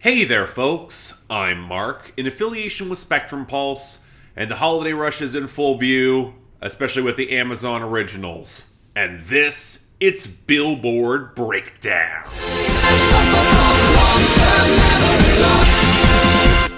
Hey there, folks. I'm Mark, in affiliation with Spectrum Pulse, and the holiday rush is in full view, especially with the Amazon originals. And this, it's Billboard Breakdown.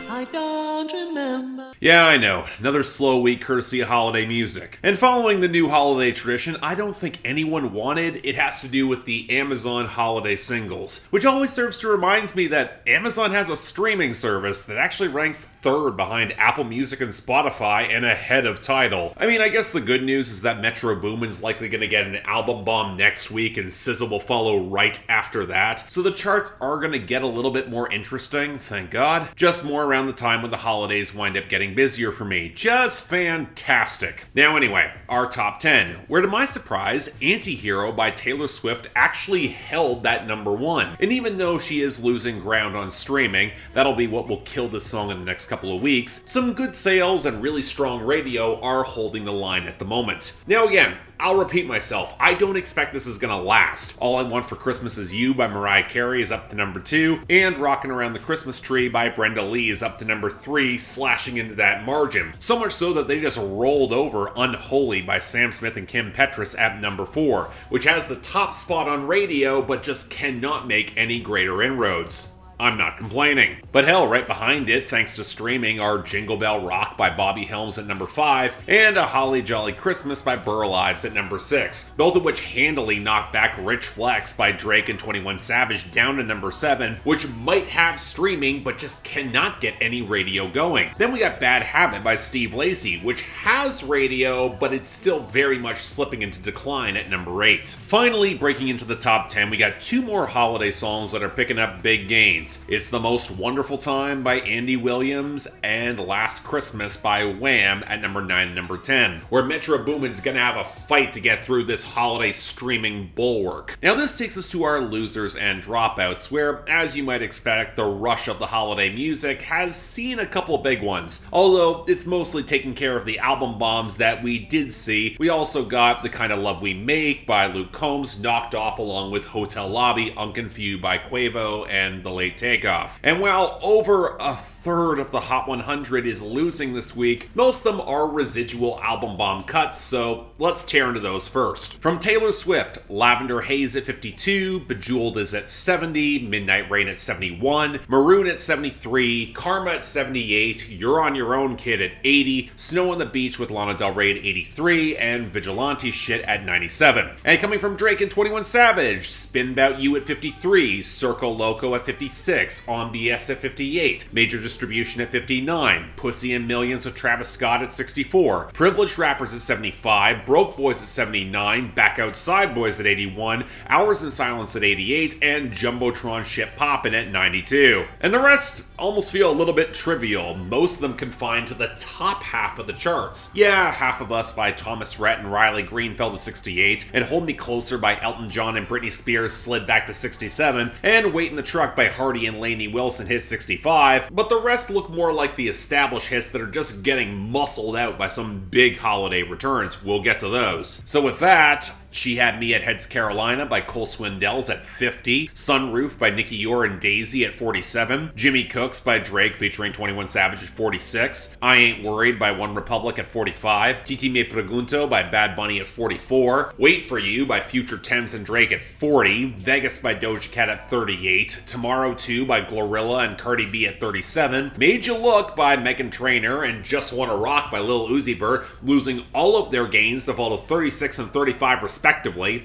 I don't remember. Yeah, I know. Another slow week courtesy of holiday music. And following the new holiday tradition, I don't think anyone wanted, it has to do with the Amazon holiday singles. Which always serves to remind me that Amazon has a streaming service that actually ranks third behind Apple Music and Spotify and ahead of Tidal. I mean, I guess the good news is that Metro Boomin's likely going to get an album bomb next week and SZA will follow right after that. So the charts are going to get a little bit more interesting, thank God. Just more around the time when the holidays wind up getting busier for me. Just fantastic. Now anyway, our top 10, where to my surprise, Anti-Hero by Taylor Swift actually held that number one. And even though she is losing ground on streaming, that'll be what will kill this song in the next couple of weeks, some good sales and really strong radio are holding the line at the moment. Now again, I'll repeat myself, I don't expect this is gonna last. All I Want for Christmas Is You by Mariah Carey is up to number 2, and Rockin' Around the Christmas Tree by Brenda Lee is up to number 3, slashing into that margin. So much so that they just rolled over Unholy by Sam Smith and Kim Petras at number 4, which has the top spot on radio, but just cannot make any greater inroads. I'm not complaining. But hell, right behind it, thanks to streaming, are Jingle Bell Rock by Bobby Helms at number 5, and A Holly Jolly Christmas by Burl Ives at number 6, both of which handily knocked back Rich Flex by Drake and 21 Savage down to number 7, which might have streaming, but just cannot get any radio going. Then we got Bad Habit by Steve Lacy, which has radio, but it's still very much slipping into decline at number 8. Finally, breaking into the top 10, we got 2 more holiday songs that are picking up big gains. It's The Most Wonderful Time by Andy Williams and Last Christmas by Wham at number 9 and number 10, where Metro Boomin's gonna have a fight to get through this holiday streaming bulwark. Now this takes us to our losers and dropouts, where, as you might expect, the rush of the holiday music has seen a couple big ones. Although it's mostly taken care of the album bombs that we did see, we also got The Kind of Love We Make by Luke Combs knocked off along with Hotel Lobby, Unconfused by Quavo, and The Late Takeoff. And while over a third of the Hot 100 is losing this week, most of them are residual album bomb cuts, so let's tear into those first. From Taylor Swift, Lavender Haze at 52, Bejeweled is at 70, Midnight Rain at 71, Maroon at 73, Karma at 78, You're on Your Own Kid at 80, Snow on the Beach with Lana Del Rey at 83, and Vigilante Shit at 97. And coming from Drake and 21 Savage, Spin 'Bout You at 53, Circo Loco at 56, On BS at 58, Major Distribution at 59, Pussy and Millions with Travis Scott at 64, Privileged Rappers at 75, Broke Boys at 79, Back Outside Boys at 81, Hours in Silence at 88, and Jumbotron Shit Poppin' at 92. And the rest almost feel a little bit trivial, most of them confined to the top half of the charts. Yeah, Half of Us by Thomas Rhett and Riley Green fell to 68, and Hold Me Closer by Elton John and Britney Spears slid back to 67, and Wait in the Truck by Hardy and Lainey Wilson hit 65, but the rest look more like the established hits that are just getting muscled out by some big holiday returns. We'll get to those. So with that, She Had Me at Heads Carolina by Cole Swindell's at 50, Sunroof by Nicki Yor and Daisy at 47, Jimmy Cooks by Drake featuring 21 Savage at 46, I Ain't Worried by One Republic at 45, Titi Me Pregunto by Bad Bunny at 44, Wait For You by Future Thames and Drake at 40, Vegas by Doja Cat at 38, Tomorrow 2 by Glorilla and Cardi B at 37, Made You Look by Meghan Trainor and Just Wanna Rock by Lil Uzi Vert, losing all of their gains to fall to 36 and 35 respectively,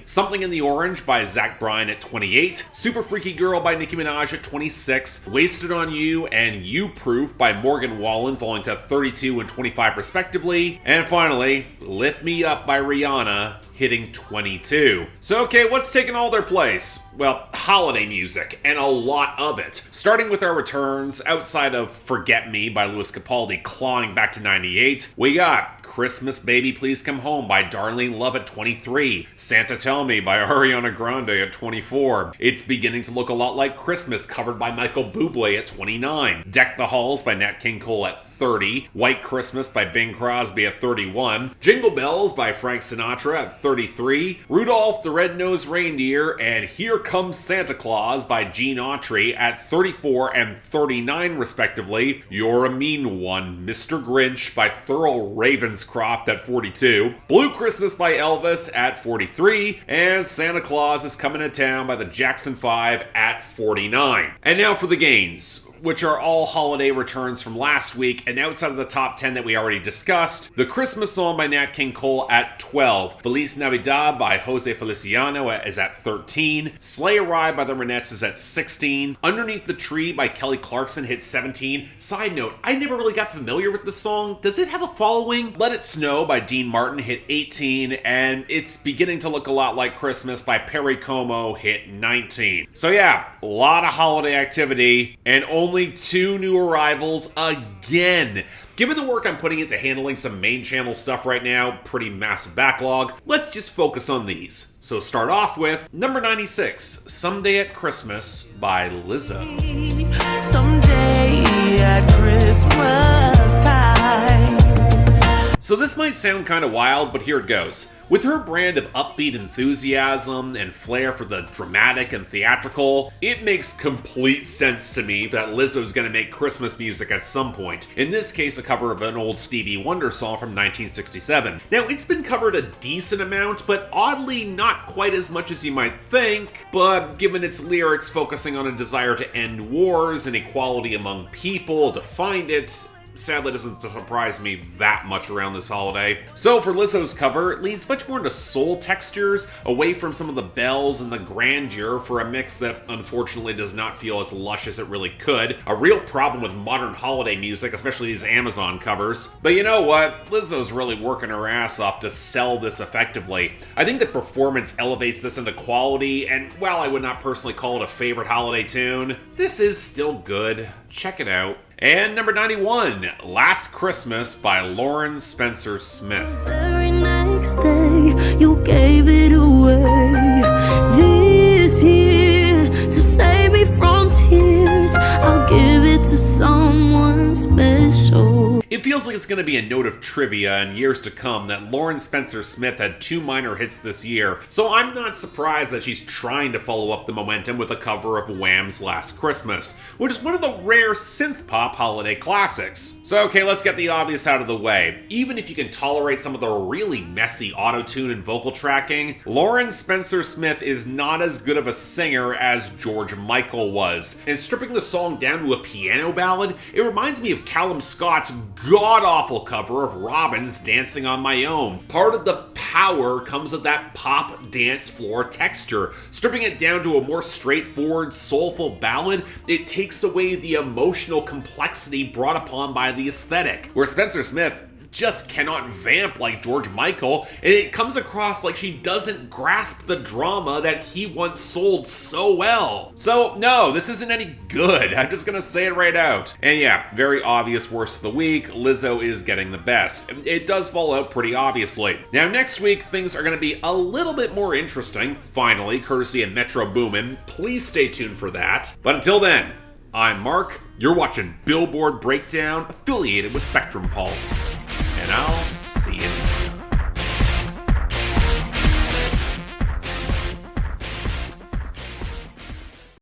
Something in the Orange by Zach Bryan at 28, Super Freaky Girl by Nicki Minaj at 26, Wasted on You and You Proof by Morgan Wallen falling to 32 and 25 respectively, and finally, Lift Me Up by Rihanna hitting 22. So okay, what's taking all their place? Well, holiday music, and a lot of it. Starting with our returns, outside of Forget Me by Louis Capaldi clawing back to 98, we got Christmas Baby Please Come Home by Darlene Love at 23, Santa Tell Me by Ariana Grande at 24, It's Beginning to Look a Lot Like Christmas covered by Michael Bublé at 29, Deck the Halls by Nat King Cole at 30, White Christmas by Bing Crosby at 31, Jingle Bells by Frank Sinatra at 33, Rudolph the Red-Nosed Reindeer and Here Comes Santa Claus by Gene Autry at 34 and 39 respectively, You're a Mean One, Mr. Grinch by Thurl Ravenscroft at 42, Blue Christmas by Elvis at 43, and Santa Claus is Coming to Town by the Jackson 5 at 49. And now for the gains, which are all holiday returns from last week, and outside of the top 10 that we already discussed, The Christmas Song by Nat King Cole at 12, Feliz Navidad by Jose Feliciano is at 13, Sleigh Ride by the Ronettes is at 16, Underneath the Tree by Kelly Clarkson hit 17. Side note, I never really got familiar with the song. Does it have a following? Let It Snow by Dean Martin hit 18, and It's Beginning to Look a Lot Like Christmas by Perry Como hit 19. So yeah, a lot of holiday activity, and only 2 new arrivals again. Given the work I'm putting into handling some main channel stuff right now, pretty massive backlog, let's just focus on these. So start off with number 96, Someday at Christmas by Lizzo. Someday at Christmas time. So this might sound kind of wild, but here it goes. With her brand of upbeat enthusiasm and flair for the dramatic and theatrical, it makes complete sense to me that Lizzo's gonna make Christmas music at some point. In this case, a cover of an old Stevie Wonder song from 1967. Now, it's been covered a decent amount, but oddly not quite as much as you might think, but given its lyrics focusing on a desire to end wars and equality among people, to find it, sadly doesn't surprise me that much around this holiday. So for Lizzo's cover, it leans much more into soul textures, away from some of the bells and the grandeur for a mix that unfortunately does not feel as lush as it really could. A real problem with modern holiday music, especially these Amazon covers. But you know what? Lizzo's really working her ass off to sell this effectively. I think the performance elevates this into quality, and while I would not personally call it a favorite holiday tune, this is still good. Check it out. And number 91, Last Christmas by Lauren Spencer Smith. Very next day, you gave it away. This year, to save me from tears, I'll give it to someone special. It feels like it's going to be a note of trivia in years to come that Lauren Spencer Smith had 2 minor hits this year, so I'm not surprised that she's trying to follow up the momentum with a cover of Wham's Last Christmas, which is one of the rare synth-pop holiday classics. So okay, let's get the obvious out of the way. Even if you can tolerate some of the really messy auto-tune and vocal tracking, Lauren Spencer Smith is not as good of a singer as George Michael was. And stripping the song down to a piano ballad, it reminds me of Callum Scott's god-awful cover of Robin's Dancing on My Own. Part of the power comes of that pop dance floor texture. Stripping it down to a more straightforward, soulful ballad, it takes away the emotional complexity brought upon by the aesthetic, where Spencer Smith just cannot vamp like George Michael, and it comes across like she doesn't grasp the drama that he once sold so well. So no, this isn't any good. I'm just gonna say it right out. And yeah, very obvious worst of the week, Lizzo is getting the best. It does fall out pretty obviously. Now next week, things are gonna be a little bit more interesting, finally, courtesy of Metro Boomin. Please stay tuned for that. But until then, I'm Mark, you're watching Billboard Breakdown, affiliated with Spectrum Pulse. And I'll see you next time.